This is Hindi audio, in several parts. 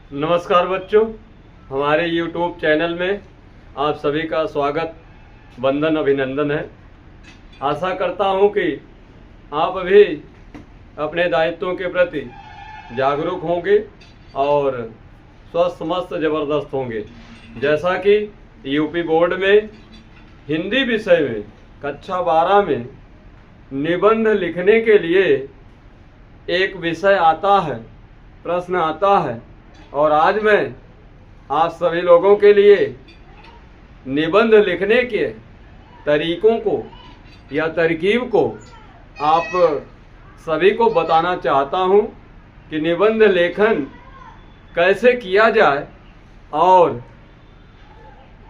नमस्कार बच्चों, हमारे YouTube चैनल में आप सभी का स्वागत, वंदन, अभिनंदन है। आशा करता हूं कि आप भी अपने दायित्वों के प्रति जागरूक होंगे और स्वस्थ मस्त ज़बरदस्त होंगे। जैसा कि यूपी बोर्ड में हिंदी विषय में कक्षा 12 में निबंध लिखने के लिए एक विषय आता है, प्रश्न आता है, और आज मैं आप सभी लोगों के लिए निबंध लिखने के तरीकों को या तरकीब को आप सभी को बताना चाहता हूं कि निबंध लेखन कैसे किया जाए और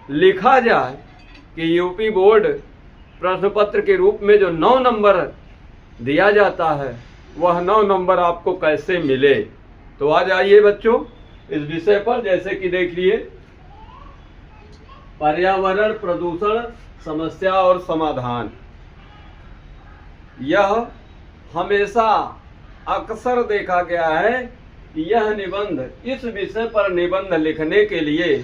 लिखा जाए कि यूपी बोर्ड प्रश्न पत्र के रूप में जो 9 नंबर दिया जाता है वह 9 नंबर आपको कैसे मिले। तो आज आइए बच्चों इस विषय पर, जैसे कि देखिए, पर्यावरण प्रदूषण समस्या और समाधान। यह हमेशा अक्सर देखा गया है कि यह निबंध, इस विषय पर निबंध लिखने के लिए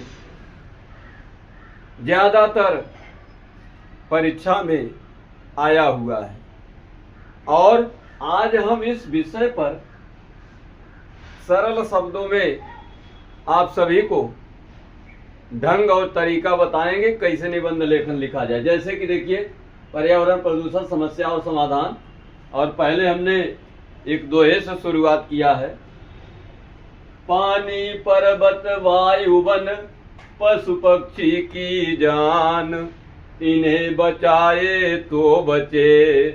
ज्यादातर परीक्षा में आया हुआ है। और आज हम इस विषय पर सरल शब्दों में आप सभी को ढंग और तरीका बताएंगे कैसे निबंध लेखन लिखा जाए। जैसे कि देखिए, पर्यावरण प्रदूषण समस्या और समाधान, और पहले हमने एक दोहे से शुरुआत किया है। पानी पर्वत वायु वन पशु पक्षी की जान, इन्हें बचाए तो बचे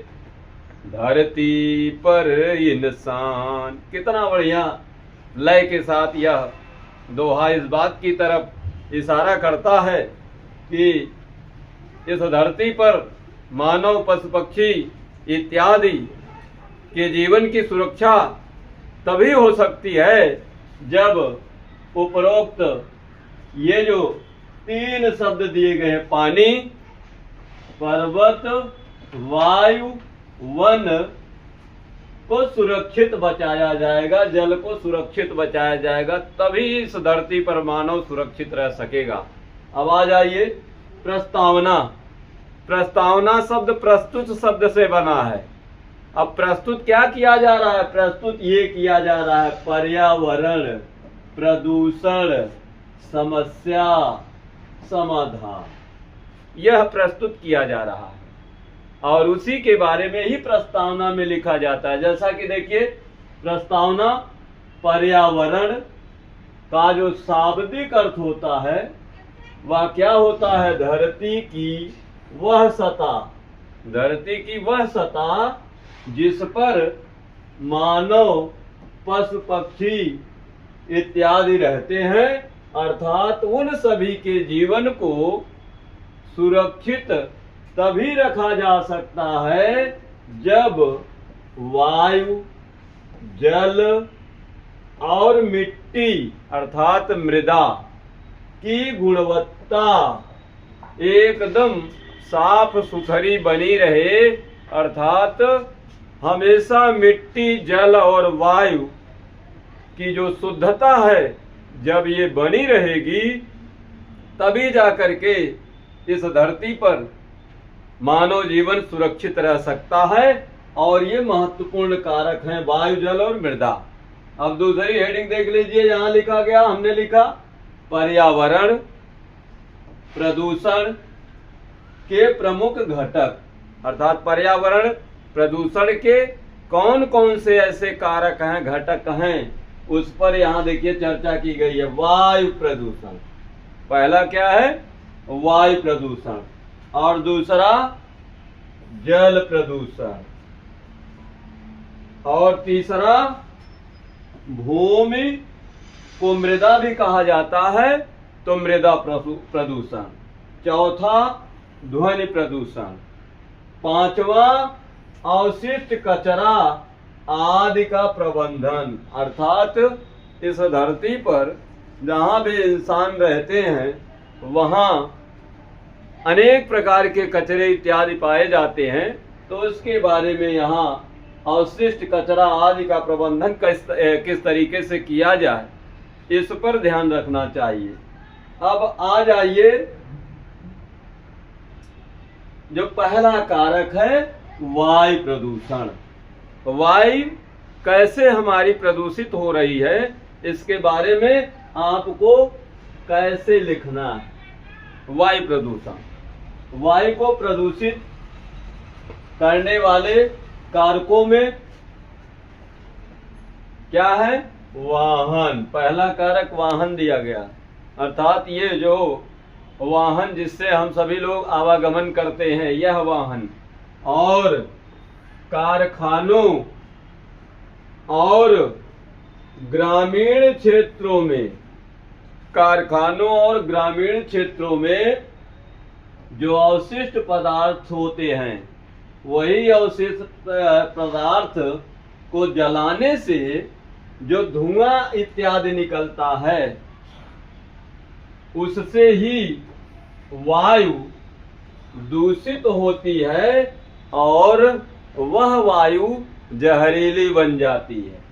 धरती पर इंसान। कितना बढ़िया लय के साथ यह दोहा इस बात की तरफ इशारा करता है कि इस धरती पर मानव, पशु पक्षी इत्यादि के जीवन की सुरक्षा तभी हो सकती है जब उपरोक्त ये जो 3 शब्द दिए गए हैं, पानी, पर्वत, वायु, वन को सुरक्षित बचाया जाएगा, जल को सुरक्षित बचाया जाएगा, तभी इस धरती पर मानव सुरक्षित रह सकेगा। अब आ जाइए प्रस्तावना। प्रस्तावना शब्द प्रस्तुत शब्द से बना है। अब प्रस्तुत क्या किया जा रहा है? प्रस्तुत ये किया जा रहा है पर्यावरण प्रदूषण समस्या समाधान, यह प्रस्तुत किया जा रहा है और उसी के बारे में ही प्रस्तावना में लिखा जाता है। जैसा कि देखिए, प्रस्तावना पर्यावरण का जो शाब्दिक अर्थ होता है वह क्या होता है? धरती की वह सतह, धरती की वह सतह जिस पर मानव, पशु पक्षी इत्यादि रहते हैं, अर्थात उन सभी के जीवन को सुरक्षित तभी रखा जा सकता है जब वायु, जल और मिट्टी अर्थात मृदा की गुणवत्ता एकदम साफ सुथरी बनी रहे। अर्थात हमेशा मिट्टी, जल और वायु की जो शुद्धता है, जब ये बनी रहेगी तभी जाकर के इस धरती पर मानव जीवन सुरक्षित रह सकता है। और ये महत्वपूर्ण कारक हैं वायु, जल और मृदा। अब दूसरी हेडिंग देख लीजिए, यहां लिखा गया, हमने लिखा पर्यावरण प्रदूषण के प्रमुख घटक, अर्थात पर्यावरण प्रदूषण के कौन कौन से ऐसे कारक हैं, घटक हैं, उस पर यहां देखिए चर्चा की गई है। वायु प्रदूषण, पहला क्या है? वायु प्रदूषण, और दूसरा जल प्रदूषण, और तीसरा भूमि को मृदा भी कहा जाता है तो मृदा प्रदूषण, चौथा ध्वनि प्रदूषण, पांचवा अवशिष्ट कचरा आदि का प्रबंधन। अर्थात इस धरती पर जहां भी इंसान रहते हैं वहां अनेक प्रकार के कचरे इत्यादि पाए जाते हैं, तो उसके बारे में यहाँ अवशिष्ट कचरा आदि का प्रबंधन किस तरीके से किया जाए इस पर ध्यान रखना चाहिए। अब आ जाइए, जो पहला कारक है वायु प्रदूषण। वायु कैसे हमारी प्रदूषित हो रही है, इसके बारे में आपको कैसे लिखना है। वायु प्रदूषण, वायु को प्रदूषित करने वाले कारकों में क्या है? वाहन। पहला कारक वाहन दिया गया, अर्थात ये जो वाहन जिससे हम सभी लोग आवागमन करते हैं, यह वाहन। और कारखानों और ग्रामीण क्षेत्रों में, कारखानों और ग्रामीण क्षेत्रों में जो अवशिष्ट पदार्थ होते हैं, वही अवशिष्ट पदार्थ को जलाने से जो धुआं इत्यादि निकलता है, उससे ही वायु दूषित होती है और वह वायु जहरीली बन जाती है।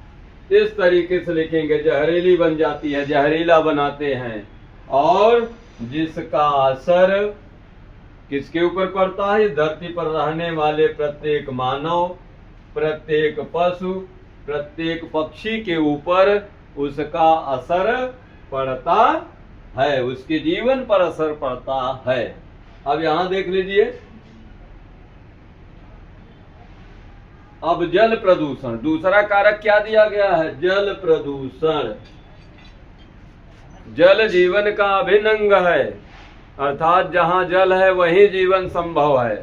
इस तरीके से लिखेंगे, जहरीली बन जाती है, जहरीला बनाते हैं। और जिसका असर किसके ऊपर पड़ता है? धरती पर रहने वाले प्रत्येक मानव, प्रत्येक पशु, प्रत्येक पक्षी के ऊपर उसका असर पड़ता है, उसके जीवन पर असर पड़ता है। अब यहां देख लीजिए, अब जल प्रदूषण, दूसरा कारक क्या दिया गया है? जल प्रदूषण। जल जीवन का अभिन्न अंग है, अर्थात जहां जल है वहीं जीवन संभव है।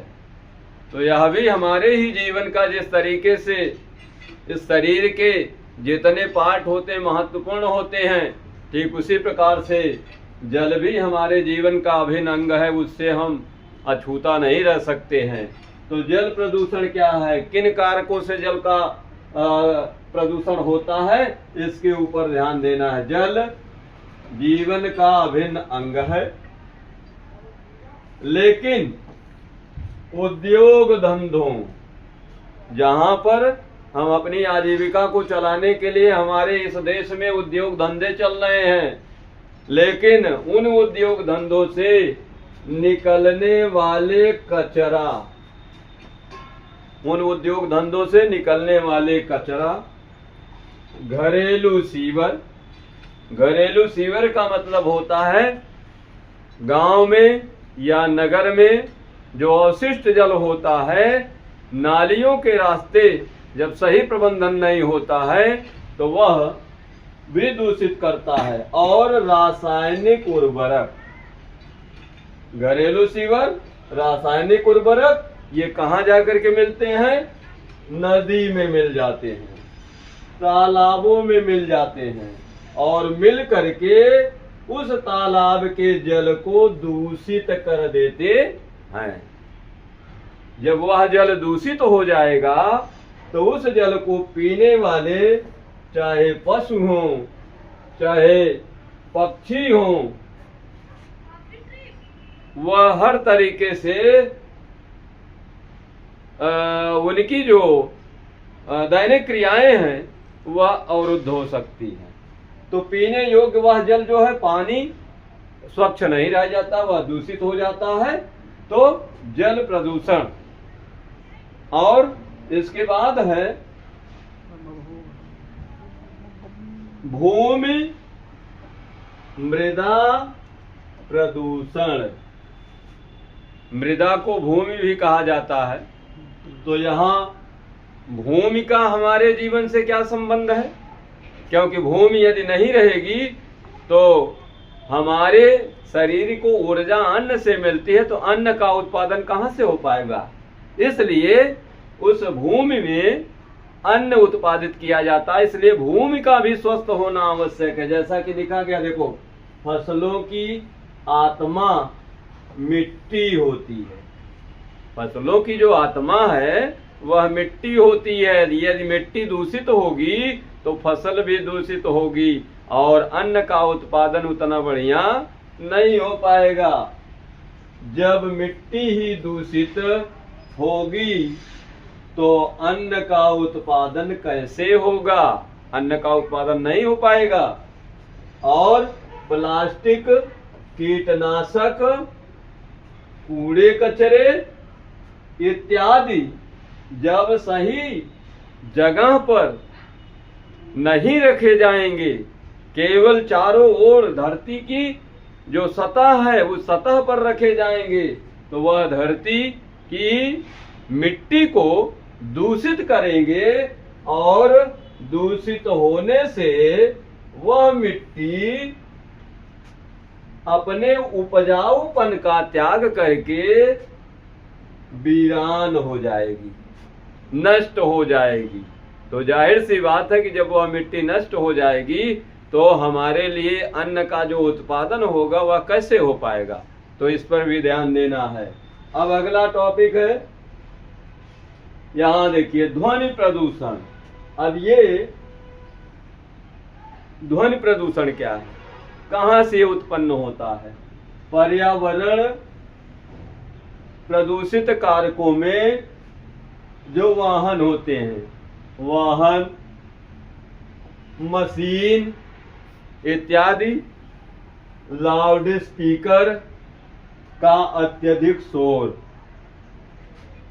तो यह भी हमारे ही जीवन का, जिस तरीके से इस शरीर के जितने पार्ट होते हैं महत्वपूर्ण होते हैं, ठीक उसी प्रकार से जल भी हमारे जीवन का अभिन्न अंग है, उससे हम अछूता नहीं रह सकते हैं। तो जल प्रदूषण क्या है, किन कारकों से जल का प्रदूषण होता है, इसके ऊपर ध्यान देना है। जल जीवन का अभिन्न अंग है, लेकिन उद्योग धंधों, जहां पर हम अपनी आजीविका को चलाने के लिए हमारे इस देश में उद्योग धंधे चल रहे हैं, लेकिन उन उद्योग धंधों से निकलने वाले कचरा, उन उद्योग धंधों से निकलने वाले कचरा, घरेलू सीवर। घरेलू सीवर का मतलब होता है गांव में या नगर में जो अवशिष्ट जल होता है, नालियों के रास्ते जब सही प्रबंधन नहीं होता है तो वह भी दूषित करता है। और रासायनिक उर्वरक, घरेलू सीवर, रासायनिक उर्वरक, ये कहाँ जाकर के मिलते हैं? नदी में मिल जाते हैं, तालाबों में मिल जाते हैं, और मिल करके उस तालाब के जल को दूषित कर देते हैं। जब वह जल दूषित हो जाएगा तो उस जल को पीने वाले, चाहे पशु हों चाहे पक्षी हों, वह हर तरीके से उनकी जो दैनिक क्रियाएं हैं वह अवरुद्ध हो सकती हैं। तो पीने योग्य वह जल जो है, पानी स्वच्छ नहीं रह जाता, वह दूषित हो जाता है। तो जल प्रदूषण। और इसके बाद है भूमि मृदा प्रदूषण। मृदा को भूमि भी कहा जाता है। तो यहाँ भूमि का हमारे जीवन से क्या संबंध है? क्योंकि भूमि यदि नहीं रहेगी तो हमारे शरीर को ऊर्जा अन्न से मिलती है, तो अन्न का उत्पादन कहाँ से हो पाएगा? इसलिए उस भूमि में अन्न उत्पादित किया जाता है, इसलिए भूमि का भी स्वस्थ होना आवश्यक है। जैसा कि लिखा गया, देखो, फसलों की आत्मा मिट्टी होती है। फसलों की जो आत्मा है वह मिट्टी होती है। यदि मिट्टी दूषित होगी तो फसल भी दूषित होगी और अन्न का उत्पादन उतना बढ़िया नहीं हो पाएगा। जब मिट्टी ही दूषित होगी तो अन्न का उत्पादन कैसे होगा? अन्न का उत्पादन नहीं हो पाएगा। और प्लास्टिक, कीटनाशक, कूड़े कचरे इत्यादि जब सही जगह पर नहीं रखे जाएंगे, केवल चारों ओर धरती की जो सतह है उस सतह पर रखे जाएंगे, तो वह धरती की मिट्टी को दूषित करेंगे और दूषित होने से वह मिट्टी अपने उपजाऊपन का त्याग करके वीरान हो जाएगी, नष्ट हो जाएगी। तो जाहिर सी बात है कि जब वह मिट्टी नष्ट हो जाएगी तो हमारे लिए अन्न का जो उत्पादन होगा वह कैसे हो पाएगा, तो इस पर भी ध्यान देना है। अब अगला टॉपिक है, यहां देखिए ध्वनि प्रदूषण। अब ये ध्वनि प्रदूषण क्या है, कहां से उत्पन्न होता है? पर्यावरण प्रदूषित कारकों में जो वाहन होते हैं, वाहन, मशीन इत्यादि, लाउड स्पीकर का अत्यधिक शोर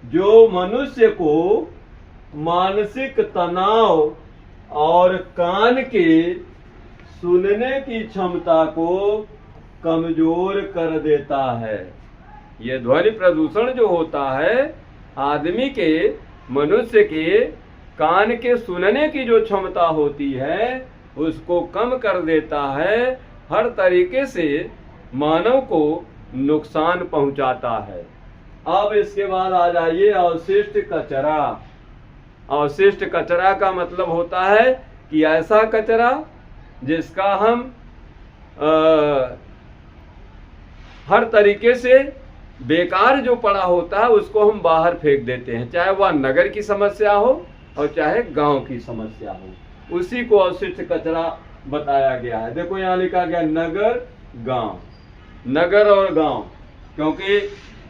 जो मनुष्य को मानसिक तनाव और कान के सुनने की क्षमता को कमजोर कर देता है। यह ध्वनि प्रदूषण जो होता है आदमी के, मनुष्य के कान के सुनने की जो क्षमता होती है उसको कम कर देता है, हर तरीके से मानव को नुकसान पहुंचाता है। अब इसके बाद आ जाइए अवशिष्ट कचरा। अवशिष्ट कचरा का मतलब होता है कि ऐसा कचरा जिसका हम हर तरीके से बेकार जो पड़ा होता है उसको हम बाहर फेंक देते हैं, चाहे वह नगर की समस्या हो और चाहे गांव की समस्या हो, उसी को अवशिष्ट कचरा बताया गया है। देखो यहाँ लिखा गया नगर गांव, नगर और गांव, क्योंकि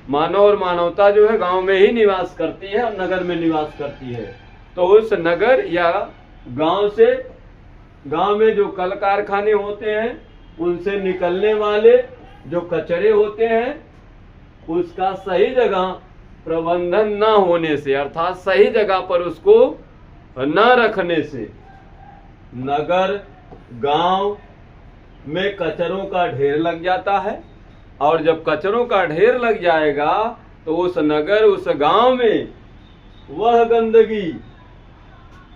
मानव और मानवता जो है गांव में ही निवास करती है और नगर में निवास करती है। तो उस नगर या गांव से, गांव में जो कल कारखाने होते हैं उनसे निकलने वाले जो कचरे होते हैं उसका सही जगह प्रबंधन न होने से, अर्थात सही जगह पर उसको न रखने से नगर गांव में कचरों का ढेर लग जाता है। और जब कचरों का ढेर लग जाएगा तो उस नगर, उस गांव में वह गंदगी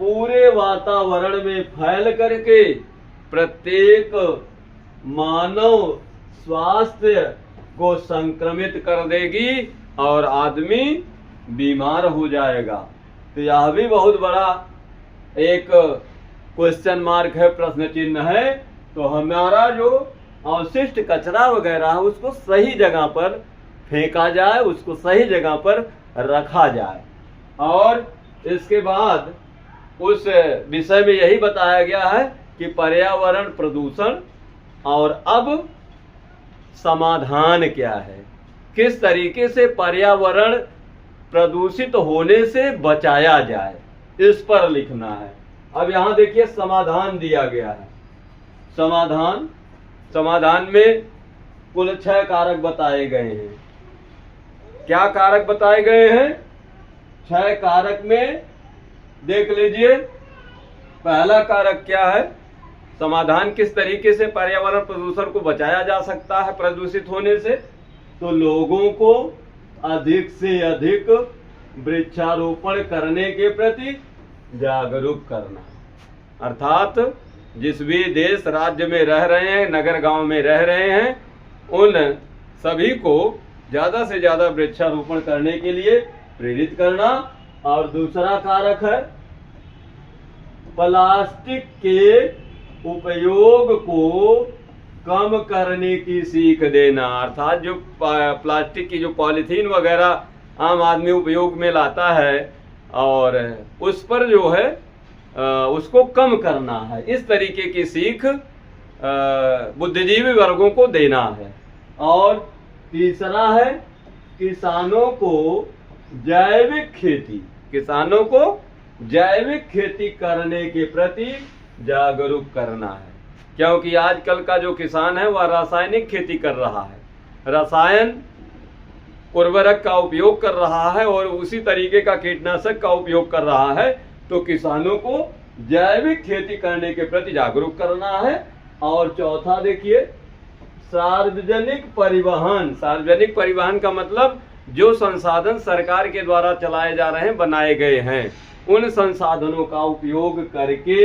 पूरे वातावरण में फैल करके प्रत्येक मानव स्वास्थ्य को संक्रमित कर देगी और आदमी बीमार हो जाएगा। तो यह भी बहुत बड़ा एक क्वेश्चन मार्क है, प्रश्न चिन्ह है। तो हमारा जो अवशिष्ट कचरा वगैरह है उसको सही जगह पर फेंका जाए, उसको सही जगह पर रखा जाए। और इसके बाद उस विषय में यही बताया गया है कि पर्यावरण प्रदूषण और अब समाधान क्या है, किस तरीके से पर्यावरण प्रदूषित होने से बचाया जाए, इस पर लिखना है। अब यहां देखिए समाधान दिया गया है। समाधान में कुल 6 कारक बताए गए हैं। क्या कारक बताए गए हैं? 6 कारक में देख लीजिए। पहला कारक क्या है? समाधान किस तरीके से पर्यावरण प्रदूषण को बचाया जा सकता है प्रदूषित होने से? तो लोगों को अधिक से अधिक वृक्षारोपण करने के प्रति जागरूक करना, अर्थात जिस भी देश राज्य में रह रहे हैं, नगर गांव में रह रहे हैं, उन सभी को ज्यादा से ज्यादा वृक्षारोपण करने के लिए प्रेरित करना। और दूसरा कारक है प्लास्टिक के उपयोग को कम करने की सीख देना, अर्थात जो प्लास्टिक की जो पॉलीथीन वगैरह आम आदमी उपयोग में लाता है और उस पर जो है उसको कम करना है, इस तरीके की सीख बुद्धिजीवी वर्गों को देना है। और तीसरा है किसानों को जैविक खेती करने के प्रति जागरूक करना है। क्योंकि आजकल का जो किसान है वह रासायनिक खेती कर रहा है, रसायन उर्वरक का उपयोग कर रहा है और उसी तरीके का कीटनाशक का उपयोग कर रहा है। तो किसानों को जैविक खेती करने के प्रति जागरूक करना है। और चौथा देखिए, सार्वजनिक परिवहन। सार्वजनिक परिवहन का मतलब जो संसाधन सरकार के द्वारा चलाए जा रहे हैं, बनाए गए हैं, उन संसाधनों का उपयोग करके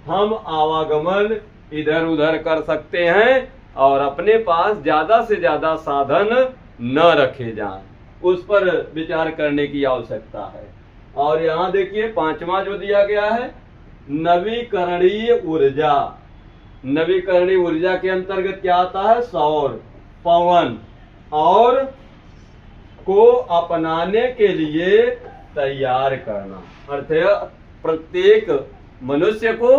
हम आवागमन इधर उधर कर सकते हैं और अपने पास ज्यादा से ज्यादा साधन न रखे जाएं, उस पर विचार करने की आवश्यकता है। और यहाँ देखिए 5वां जो दिया गया है, नवीकरणीय ऊर्जा। नवीकरणीय ऊर्जा के अंतर्गत क्या आता है? सौर, पवन और को अपनाने के लिए तैयार करना। अर्थात प्रत्येक मनुष्य को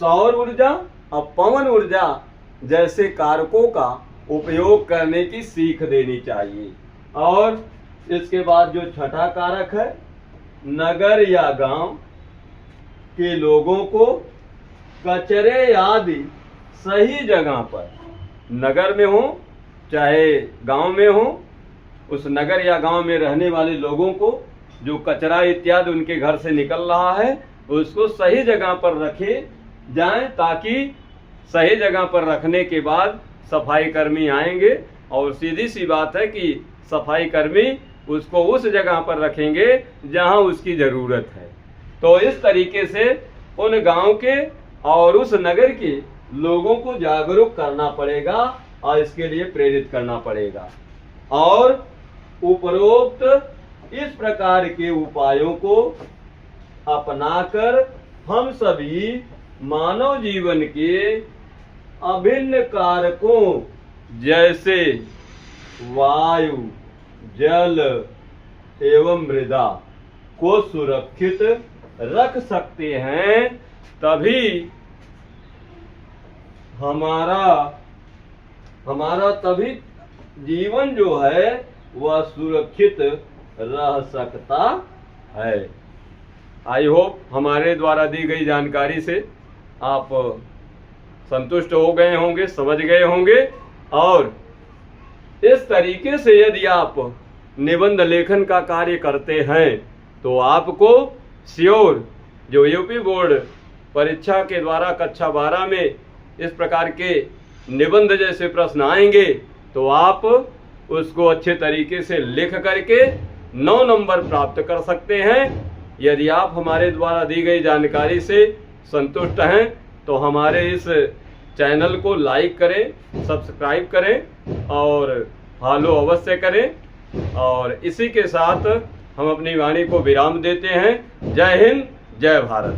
सौर ऊर्जा और पवन ऊर्जा जैसे कारकों का उपयोग करने की सीख देनी चाहिए। और इसके बाद जो छठा कारक है, नगर या गांव के लोगों को कचरे आदि सही जगह पर, नगर में हो चाहे गांव में हो, उस नगर या गांव में रहने वाले लोगों को जो कचरा इत्यादि उनके घर से निकल रहा है उसको सही जगह पर रखे जाएं, ताकि सही जगह पर रखने के बाद सफाई कर्मी आएंगे और सीधी सी बात है कि सफाई कर्मी उसको उस जगह पर रखेंगे जहां उसकी जरूरत है। तो इस तरीके से उन गांव के और उस नगर के लोगों को जागरूक करना पड़ेगा और इसके लिए प्रेरित करना पड़ेगा। और उपरोक्त इस प्रकार के उपायों को अपनाकर हम सभी मानव जीवन के अभिन्न कारकों जैसे वायु, जल एवं मृदा को सुरक्षित रख सकते हैं, तभी हमारा तभी जीवन जो है वह सुरक्षित रह सकता है। आई होप हमारे द्वारा दी गई जानकारी से आप संतुष्ट हो गए होंगे, समझ गए होंगे। और इस तरीके से यदि आप निबंध लेखन का कार्य करते हैं तो आपको श्योर जो यूपी बोर्ड परीक्षा के द्वारा कक्षा 12 में इस प्रकार के निबंध जैसे प्रश्न आएंगे तो आप उसको अच्छे तरीके से लिख करके 9 नंबर प्राप्त कर सकते हैं। यदि आप हमारे द्वारा दी गई जानकारी से संतुष्ट हैं तो हमारे इस चैनल को लाइक करें, सब्सक्राइब करें और फॉलो अवश्य करें। और इसी के साथ हम अपनी वाणी को विराम देते हैं। जय हिंद, जय भारत।